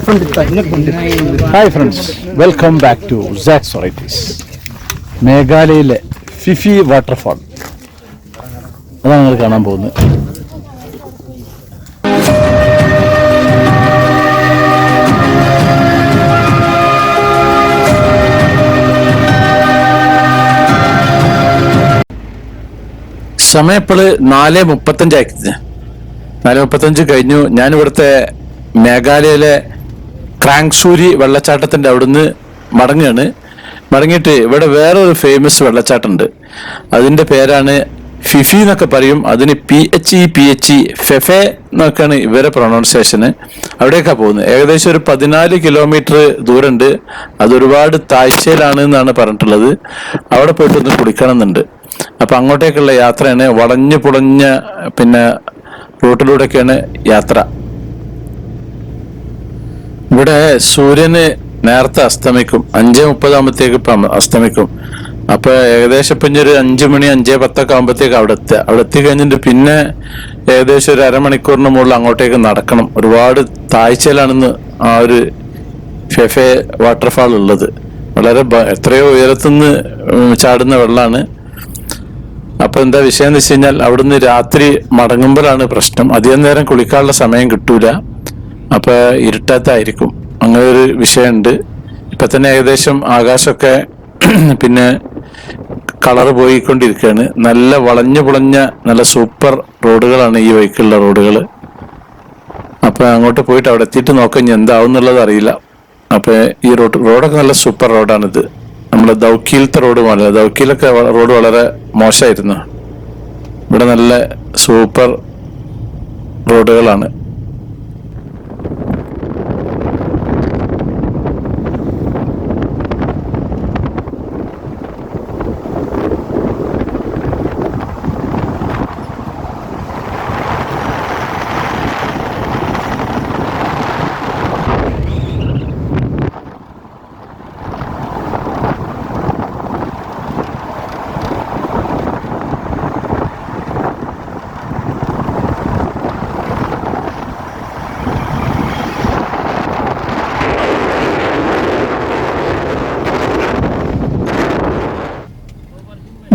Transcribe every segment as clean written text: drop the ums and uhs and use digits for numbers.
Hi friends, welcome back to Sax varieties. മേഘാലയയിലെ Phe Phe waterfall അതാണ് നിങ്ങൾ കാണാൻ പോകുന്നത്. സമയം ഇപ്പോൾ 4:35 4:35 കഴിഞ്ഞു. ഞാനിവിടുത്തെ മേഘാലയയിലെ ക്രാങ്സൂരി വെള്ളച്ചാട്ടത്തിൻ്റെ അവിടുന്ന് മടങ്ങിയിട്ട് ഇവിടെ വേറൊരു ഫേമസ് വെള്ളച്ചാട്ടമുണ്ട്. അതിൻ്റെ പേരാണ് ഫിഫി എന്നൊക്കെ പറയും. അതിന് PHE ഫെഫെ എന്നൊക്കെയാണ് ഇവരെ പ്രൊണൗൺസിയേഷന്. അവിടേക്കാണ് പോകുന്നത്. ഏകദേശം ഒരു 14 കിലോമീറ്റർ ദൂരമുണ്ട്. അതൊരുപാട് താഴ്ചയിലാണ് എന്നാണ് പറഞ്ഞിട്ടുള്ളത്. അവിടെ പോയിട്ടൊന്ന് കുളിക്കണം എന്നുണ്ട്. അപ്പം അങ്ങോട്ടേക്കുള്ള യാത്രയാണ്. വളഞ്ഞു പുളഞ്ഞ റൂട്ടിലൂടെയൊക്കെയാണ് യാത്ര. ഇവിടെ സൂര്യന് നേരത്തെ അസ്തമിക്കും. 5:30 അസ്തമിക്കും. അപ്പൊ ഏകദേശം ഇപ്പൊ ഒരു 5 മണി 5:10 ആകുമ്പോഴത്തേക്ക് അവിടെ എത്തി കഴിഞ്ഞിട്ട് പിന്നെ ഏകദേശം ഒരു അരമണിക്കൂറിന് മുകളിൽ അങ്ങോട്ടേക്ക് നടക്കണം. ഒരുപാട് താഴ്ചയിലാണെന്ന് ആ ഒരു ഫെഫെ വാട്ടർഫാൾ ഉള്ളത്. വളരെ എത്രയോ ഉയരത്തുനിന്ന് ചാടുന്ന വെള്ളമാണ്. അപ്പൊ എന്താ വിഷയം എന്ന് വെച്ച് കഴിഞ്ഞാൽ അവിടുന്ന് രാത്രി മടങ്ങുമ്പോഴാണ് പ്രശ്നം. അധികം നേരം കുളിക്കാനുള്ള സമയം കിട്ടൂല. അപ്പൊ ഇരുട്ടത്തായിരിക്കും. അങ്ങനെ ഒരു വിഷയമുണ്ട്. ഇപ്പൊ തന്നെ ഏകദേശം ആകാശമൊക്കെ കളറ് പോയിക്കൊണ്ടിരിക്കുകയാണ്. നല്ല വളഞ്ഞു പുളഞ്ഞ നല്ല സൂപ്പർ റോഡുകളാണ് ഈ വഴിക്കുള്ള റോഡുകൾ. അപ്പൊ അങ്ങോട്ട് പോയിട്ട് അവിടെ എത്തിയിട്ട് നോക്കാം ഇനി എന്താവും എന്നുള്ളത് അറിയില്ല. അപ്പൊ ഈ റോഡൊക്കെ നല്ല സൂപ്പർ റോഡാണിത്. നമ്മുടെ ദൗക്കിയിലത്തെ റോഡ് പോലെ. ദൗക്കിയിലൊക്കെ റോഡ് വളരെ മോശമായിരുന്നു. ഇവിടെ നല്ല സൂപ്പർ റോഡുകളാണ്.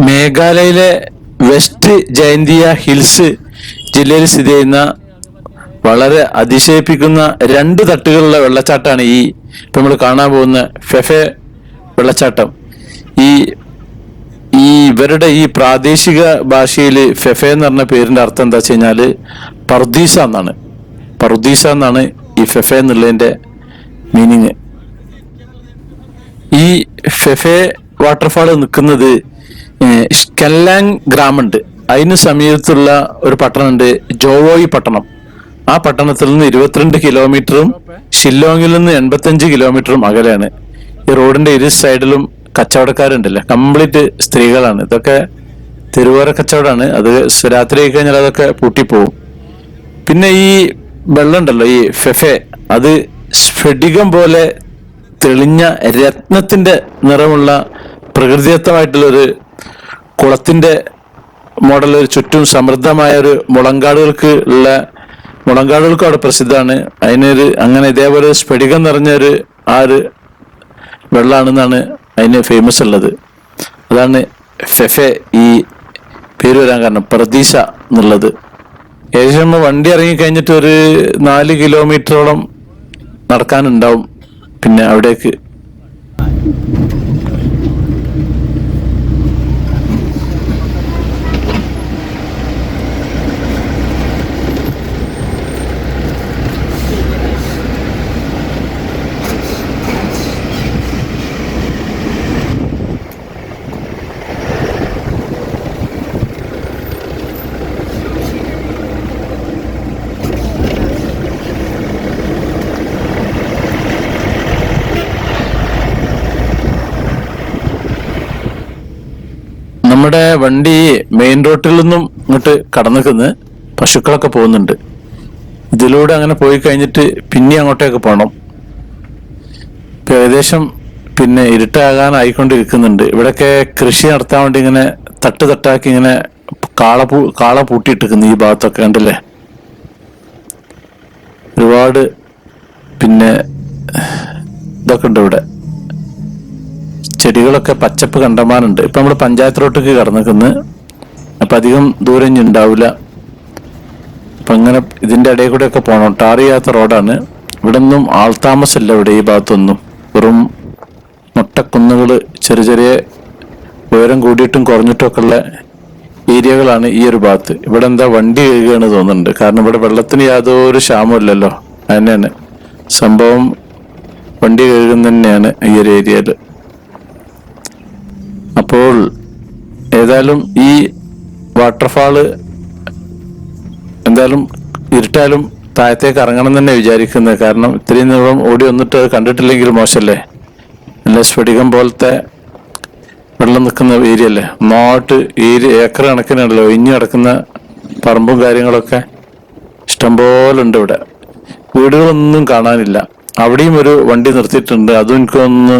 മേഘാലയയിലെ വെസ്റ്റ് ജയന്തിയ ഹിൽസ് ജില്ലയിൽ സ്ഥിതി ചെയ്യുന്ന വളരെ അതിശയിപ്പിക്കുന്ന 2 തട്ടുകളുള്ള വെള്ളച്ചാട്ടമാണ് ഇപ്പം നമ്മൾ കാണാൻ പോകുന്ന ഫെഫെ വെള്ളച്ചാട്ടം. ഇവരുടെ ഈ പ്രാദേശിക ഭാഷയിൽ ഫെഫെ എന്ന് പറഞ്ഞ പേരിന്റെ അർത്ഥം എന്താ വെച്ച് കഴിഞ്ഞാല് പർദീസ എന്നാണ് ഈ ഫെഫെ എന്നുള്ളതിന്റെ മീനിങ്. ഈ ഫെഫെ വാട്ടർഫാൾ നിൽക്കുന്നത് സ്കെല്ലാങ് ഗ്രാമുണ്ട്. അതിന് സമീപത്തുള്ള ഒരു പട്ടണമുണ്ട്, ജോവോയി പട്ടണം. ആ പട്ടണത്തിൽ നിന്ന് 22 കിലോമീറ്ററും ഷില്ലോങ്ങിൽ നിന്ന് 85 കിലോമീറ്ററും അകലെയാണ്. ഈ റോഡിന്റെ ഇരു സൈഡിലും കച്ചവടക്കാരുണ്ടല്ലോ, കംപ്ലീറ്റ് സ്ത്രീകളാണ്. ഇതൊക്കെ തെരുവോര കച്ചവടമാണ്. അത് രാത്രി ആയി കഴിഞ്ഞാൽ അതൊക്കെ പൂട്ടിപ്പോവും. പിന്നെ ഈ വെള്ളം ഉണ്ടല്ലോ, ഈ ഫെഫെ, അത് സ്ഫടികം പോലെ തെളിഞ്ഞ രത്നത്തിന്റെ നിറമുള്ള പ്രകൃതിദത്തമായിട്ടുള്ളൊരു കുളത്തിന്റെ മോഡൽ. ഒരു ചുറ്റും സമൃദ്ധമായ ഒരു മുളങ്കാടുകൾക്കും അവിടെ പ്രസിദ്ധമാണ്. അങ്ങനെ ഇതേപോലെ സ്ഫടികം നിറഞ്ഞൊരു ഒരു വെള്ളമാണെന്നാണ് അതിന് ഫേമസ് ഉള്ളത്. അതാണ് ഫെഫെ ഈ പേര് വരാൻ കാരണം, പ്രതീശ എന്നുള്ളത്. ഏകദേശം വണ്ടി ഇറങ്ങി കഴിഞ്ഞിട്ട് ഒരു 4 കിലോമീറ്ററോളം നടക്കാനുണ്ടാവും പിന്നെ അവിടേക്ക്. നമ്മുടെ വണ്ടി മെയിൻ റോട്ടിൽ നിന്നും ഇങ്ങോട്ട് കടന്നിക്കുന്നത് പശുക്കളൊക്കെ പോകുന്നുണ്ട്. ഇതിലൂടെ അങ്ങനെ പോയി കഴിഞ്ഞിട്ട് പിന്നെ അങ്ങോട്ടേക്ക് പോകണം. ഏകദേശം ഇരുട്ടാകാനായിക്കൊണ്ടിരിക്കുന്നുണ്ട്. ഇവിടെയൊക്കെ കൃഷി നടത്താൻ വേണ്ടി ഇങ്ങനെ തട്ടാക്കി ഇങ്ങനെ കാള പൂട്ടിയിട്ടിരിക്കുന്നു ഈ ഭാഗത്തൊക്കെ കണ്ടില്ലേ. ഒരുപാട് ഇതൊക്കെ ഉണ്ട് ഇവിടെ. ചെടികളൊക്കെ പച്ചപ്പ് കണ്ടമാനുണ്ട്. ഇപ്പൊ നമ്മള് പഞ്ചായത്ത് റോട്ടിലേക്ക് കടന്നിക്കുന്നു. അപ്പൊ അധികം ദൂരം ഇനി ഉണ്ടാവില്ല. അപ്പൊ അങ്ങനെ ഇതിന്റെ ഇടയിൽ കൂടെ ഒക്കെ പോകണം. ടാർ ചെയ്യാത്ത റോഡാണ്. ഇവിടെ ഒന്നും ആൾതാമസമില്ല. ഇവിടെ ഈ ഭാഗത്തൊന്നും വെറും മൊട്ടക്കുന്നുകള്, ചെറിയ ചെറിയ ഉയരം കൂടിയിട്ടും കുറഞ്ഞിട്ടും ഒക്കെ ഉള്ള ഏരിയകളാണ് ഈ ഒരു ഭാഗത്ത്. ഇവിടെ എന്താ വണ്ടി കഴുകുകയാണ് തോന്നുന്നുണ്ട്. കാരണം ഇവിടെ വെള്ളത്തിന് യാതൊരു ക്ഷാമമില്ലല്ലോ. അതന്നെയാണ് സംഭവം. വണ്ടി കഴുകുന്ന തന്നെയാണ് ഈ ഒരു ഏരിയയിൽ. അപ്പോൾ ഏതായാലും ഈ വാട്ടർഫാള് എന്തായാലും ഇരുട്ടായാലും താഴത്തേക്ക് ഇറങ്ങണം തന്നെ വിചാരിക്കുന്നത്. കാരണം ഇത്രയും നീളം ഓടി വന്നിട്ട് കണ്ടിട്ടില്ലെങ്കിൽ മോശമല്ലേ. നല്ല സ്ഫടികം പോലത്തെ വെള്ളം നിൽക്കുന്ന ഏരിയ അല്ലേ. ഒന്നായിട്ട് ഏക്കർ കണക്കിനാണല്ലോ ഒഴിഞ്ഞു കിടക്കുന്ന പറമ്പും കാര്യങ്ങളൊക്കെ ഇഷ്ടംപോലെ ഉണ്ട് ഇവിടെ. വീടുകളൊന്നും കാണാനില്ല. അവിടെയും ഒരു വണ്ടി നിർത്തിയിട്ടുണ്ട്. അതും എനിക്കൊന്ന്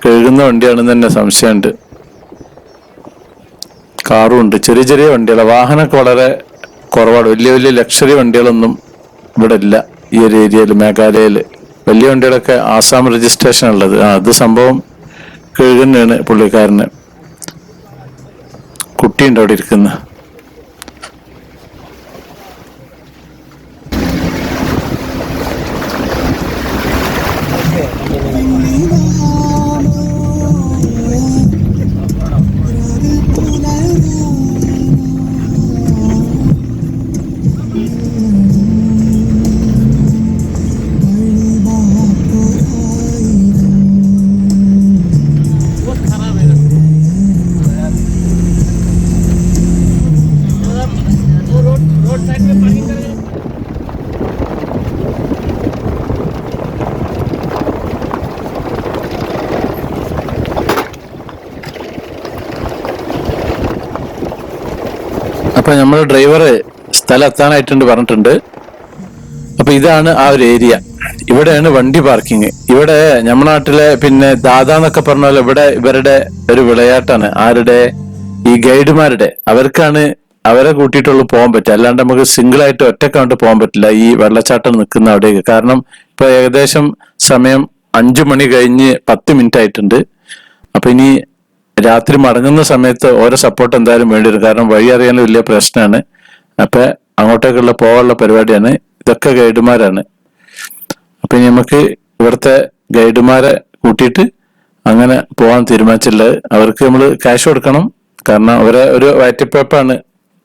കഴുകുന്ന വണ്ടിയാണെന്ന് തന്നെ സംശയമുണ്ട്. കാറും ഉണ്ട്. ചെറിയ ചെറിയ വണ്ടികളാണ്. വാഹനമൊക്കെ വളരെ കുറവാണ്. വലിയ വലിയ ലക്ഷറി വണ്ടികളൊന്നും ഇവിടെ ഇല്ല ഈ ഒരു ഏരിയയിൽ. മേഘാലയയിൽ വലിയ വണ്ടികളൊക്കെ ആസാം രജിസ്ട്രേഷൻ ഉള്ളത്. അത് സംഭവം കഴുകുന്നതാണ് പുള്ളിക്കാരന്. കുട്ടിയുണ്ട് അവിടെ ഇരിക്കുന്ന. അപ്പൊ നമ്മുടെ ഡ്രൈവർ സ്ഥലം എത്താനായിട്ടുണ്ട് പറഞ്ഞിട്ടുണ്ട്. അപ്പൊ ഇതാണ് ആ ഒരു ഏരിയ. ഇവിടെയാണ് വണ്ടി പാർക്കിങ്. ഇവിടെ നമ്മുടെ നാട്ടിലെ പിന്നെ ദാദാന്നൊക്കെ പറഞ്ഞ പോലെ ഇവിടെ ഇവരുടെ ഒരു വിളയാട്ടാണ്. ആരുടെ? ഈ ഗൈഡുമാരുടെ. അവർക്കാണ് അവരെ കൂട്ടിയിട്ടുള്ളൂ പോകാൻ പറ്റുക. അല്ലാണ്ട് നമുക്ക് സിംഗിൾ ആയിട്ട് ഒറ്റക്കാണ്ട് പോകാൻ പറ്റില്ല ഈ വെള്ളച്ചാട്ടം നിൽക്കുന്ന അവിടേക്ക്. കാരണം ഇപ്പൊ ഏകദേശം സമയം 5 മണി കഴിഞ്ഞ് 10 മിനിറ്റ് ആയിട്ടുണ്ട്. അപ്പൊ ഇനി രാത്രി മടങ്ങുന്ന സമയത്ത് ഓരോ സപ്പോർട്ട് എന്തായാലും വേണ്ടി വരും. കാരണം വഴി അറിയാൻ വലിയ പ്രശ്നമാണ്. അപ്പൊ അങ്ങോട്ടേക്കുള്ള പോകാനുള്ള പരിപാടിയാണ്. ഇതൊക്കെ ഗൈഡുമാരാണ്. അപ്പൊ നമുക്ക് ഇവിടുത്തെ ഗൈഡുമാരെ കൂട്ടിയിട്ട് അങ്ങനെ പോകാൻ തീരുമാനിച്ചിട്ടുള്ളത്. അവർക്ക് നമ്മൾ ക്യാഷ് കൊടുക്കണം. കാരണം അവരെ ഒരു വാറ്റിപ്പേപ്പാണ്.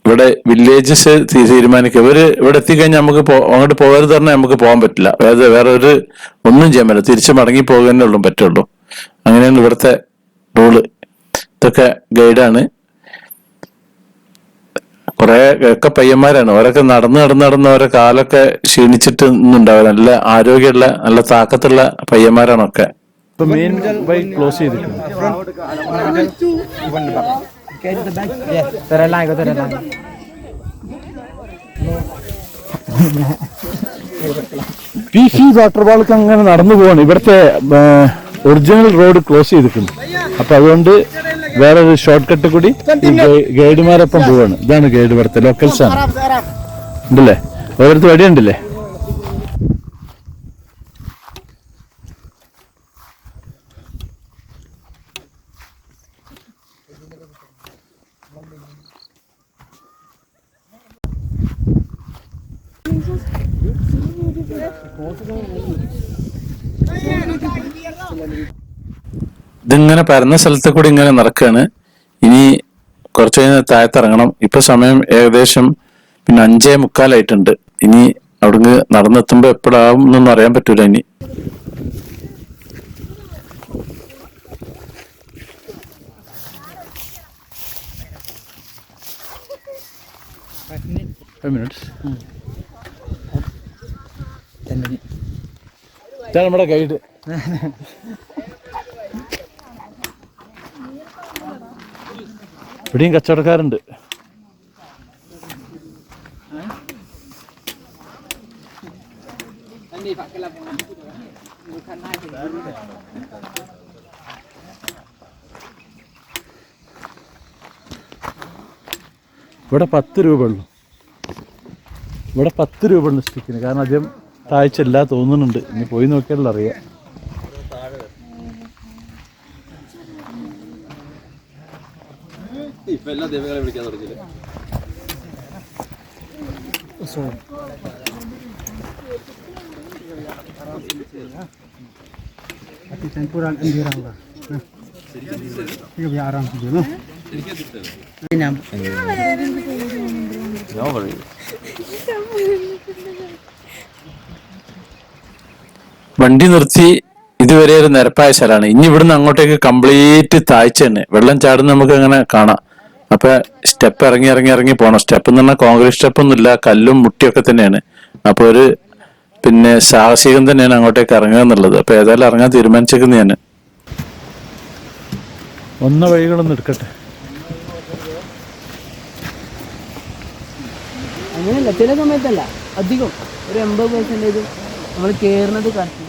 ഇവിടെ വില്ലേജസ് തീരുമാനിക്കുക. ഇവിടെ എത്തിക്കഴിഞ്ഞാൽ നമുക്ക് അങ്ങോട്ട് പോകരുത് പറഞ്ഞാൽ നമുക്ക് പോകാൻ പറ്റില്ല. വേറെ ഒരു ഒന്നും ചെയ്യാൻ പറ്റില്ല. തിരിച്ച് മടങ്ങി പോകുന്നേ ഉള്ളൂ പറ്റുള്ളൂ. അങ്ങനെയാണ് ഇവിടുത്തെ റൂള്. ഇതൊക്കെ ഗൈഡാണ്. കുറെ ഒക്കെ പയ്യന്മാരാണ്. അവരൊക്കെ നടന്ന് ഓരോ കാലൊക്കെ ക്ഷീണിച്ചിട്ട് ഒന്നും ഉണ്ടാവില്ല. നല്ല ആരോഗ്യമുള്ള നല്ല താക്കത്തുള്ള പയ്യന്മാരാണൊക്കെ. മെയിൻ വഴി ക്ലോസ് ചെയ്തിട്ടുണ്ട്. വാട്ടർഫാൾക്ക് അങ്ങനെ നടന്നു പോവാണ്. ഇവിടുത്തെ ഒറിജിനൽ റോഡ് ക്ലോസ് ചെയ്തിട്ടുണ്ട്. അപ്പൊ അതുകൊണ്ട് വേറൊരു ഷോർട്ട് കട്ട് കൂടി ഗൈഡുമാരൊപ്പം പോവാണ്. ഇതാണ് ഗൈഡ്. ഇവിടുത്തെ ലോക്കൽസ് ആണ്. ഉണ്ടല്ലേ, ഓരോരുത്തർ വഴിയുണ്ടല്ലേ. ഇതിങ്ങനെ പരന്ന സ്ഥലത്ത് കൂടി ഇങ്ങനെ നടക്കുകയാണ്. ഇനി കുറച്ച് കഴിഞ്ഞ് താഴത്തിറങ്ങണം. ഇപ്പൊ സമയം ഏകദേശം 5:45 ഇനി അവിടുന്ന് നടന്നെത്തുമ്പോ എപ്പോഴാവും എന്നൊന്നും അറിയാൻ പറ്റൂല. ഇനി ഇതാണ് നമ്മുടെ ഗൈഡ്. ഇവിടെയും കച്ചവടക്കാരുണ്ട്. ഇവിടെ 10 രൂപ ഉള്ളു. ഇവിടെ 10 രൂപ ഉണ്ട് സ്റ്റിക്കിന്. കാരണം അധികം താഴ്ച ഇല്ല തോന്നുന്നുണ്ട്. ഇനി പോയി നോക്കിയാലും അറിയാം. ഇപ്പൊ എല്ലാ ദൈവങ്ങളെ വിളിക്കാൻ തുടങ്ങിയില്ലേ? വണ്ടി നിർത്തി. ഇതുവരെ ഒരു നിരപ്പായ സ്ഥലമാണ്. ഇനി ഇവിടുന്ന് അങ്ങോട്ടേക്ക് കംപ്ലീറ്റ് താഴ്ച തന്നെ, വെള്ളം ചാടുന്ന നമുക്ക് അങ്ങനെ കാണാം. അപ്പൊ സ്റ്റെപ്പ് ഇറങ്ങി ഇറങ്ങി ഇറങ്ങി പോണം. സ്റ്റെപ്പ് എന്ന് പറഞ്ഞാൽ കോൺക്രീറ്റ് സ്റ്റെപ്പ് ഒന്നുമില്ല, കല്ലും മുട്ടിയൊക്കെ തന്നെയാണ്. അപ്പൊ ഒരു സാഹസികം തന്നെയാണ് അങ്ങോട്ടേക്ക് ഇറങ്ങുക എന്നുള്ളത്. അപ്പൊ ഏതായാലും ഇറങ്ങാൻ തീരുമാനിച്ചേക്കുന്ന ഞാൻ. ഒന്ന വഴികളൊന്നും എടുക്കട്ടെ. അങ്ങനെയല്ല, ചില സമയത്തല്ല, അധികം ഒരു 80% നമ്മൾ കേറുന്നത് കറക്റ്റ്.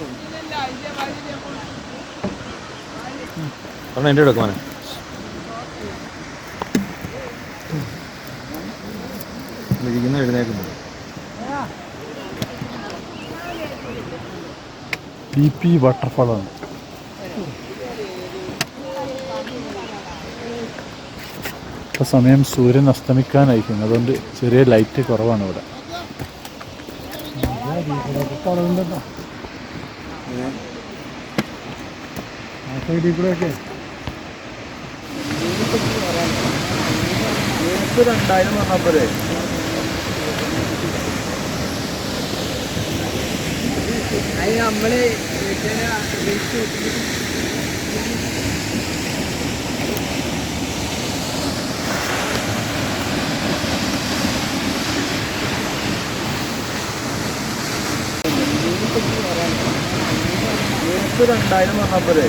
എൻ്റെ എടുക്കുവാനെ എഴുന്നേക്കുന്നു. BP വാട്ടർഫാളാണ്. ഇപ്പൊ സമയം സൂര്യൻ അസ്തമിക്കാനായിരിക്കും, അതുകൊണ്ട് ചെറിയ ലൈറ്റ് കുറവാണ് ഇവിടെ. കൂടെയൊക്കെ 2000 പറഞ്ഞാൽ പോരെ. നമ്മള് $2000 പറഞ്ഞാൽ പോരെ.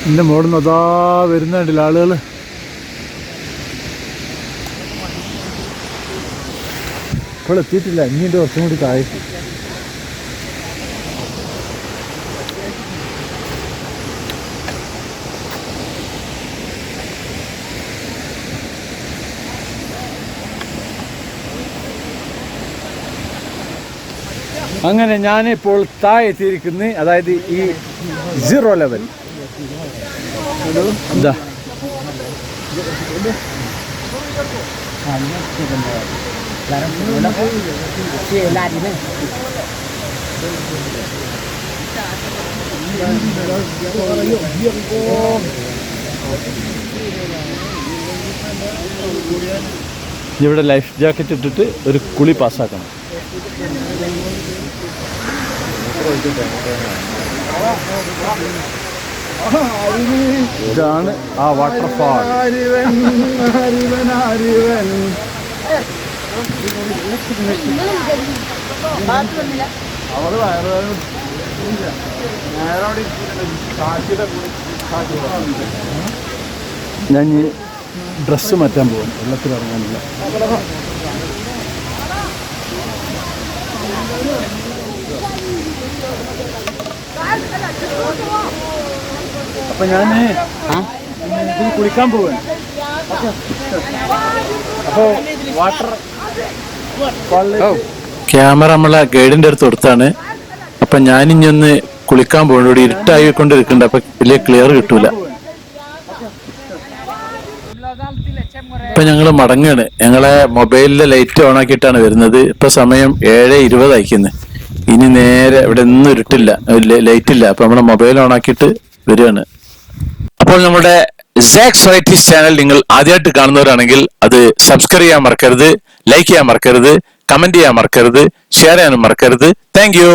എന്റെ മോടുന്ന് അതാ വരുന്നുണ്ടല്ലോ ആളുകൾ. ഇപ്പോൾ എത്തിയിട്ടില്ല, ഇനിയുണ്ട് കുറച്ചും കൂടി താഴേക്ക്. അങ്ങനെ ഞാനിപ്പോൾ താഴെ എത്തിയിരിക്കുന്നത്, അതായത് ഈ 0 ലെവൽ. എന്താ ഇവിടെ ലൈഫ് ജാക്കറ്റ് ഇട്ടിട്ട് ഒരു കുളി പാസ്സാക്കണം. ഇതാണ് ആ വാട്ടർഫാൾ. ഞാൻ ഡ്രസ്സ് മാറ്റാൻ പോകും, വെള്ളത്തിൽ ഇറങ്ങാനില്ല. അപ്പൊ ഞാൻ കുളിക്കാൻ പോവാണ്. അപ്പോ വാട്ടർ ക്യാമറ നമ്മളെ ഗൈഡിന്റെ അടുത്ത് കൊടുത്താണ്. അപ്പൊ ഞാനിനി ഒന്ന് കുളിക്കാൻ പോകുന്നു. ഇവിടെ ഇരുട്ടായിക്കൊണ്ടിരിക്കുന്നുണ്ട്, അപ്പൊ വലിയ ക്ലിയർ കിട്ടൂല. ഇപ്പൊ ഞങ്ങള് മടങ്ങാണ്. ഞങ്ങളെ മൊബൈലിലെ ലൈറ്റ് ഓൺ ആക്കിയിട്ടാണ് വരുന്നത്. ഇപ്പൊ സമയം 7:20 ആയിക്കുന്നത്. ഇനി നേരെ ഇവിടെ ഒന്നും ഇരുട്ടില്ല, ലൈറ്റ് ഇല്ല. അപ്പൊ നമ്മളെ മൊബൈൽ ഓൺ ആക്കിയിട്ട് വരികയാണ്. അപ്പോൾ നമ്മുടെ സാക്സ് വെറൈറ്റീസ് ചാനൽ നിങ്ങൾ ആദ്യമായിട്ട് കാണുന്നവരാണെങ്കിൽ അത് സബ്സ്ക്രൈബ് ചെയ്യാൻ മറക്കരുത്, ലൈക്ക് ചെയ്യാൻ മറക്കരുത്, കമന്റ് ചെയ്യാൻ മറക്കരുത്, ഷെയർ ചെയ്യാനും മറക്കരുത്. Thank you.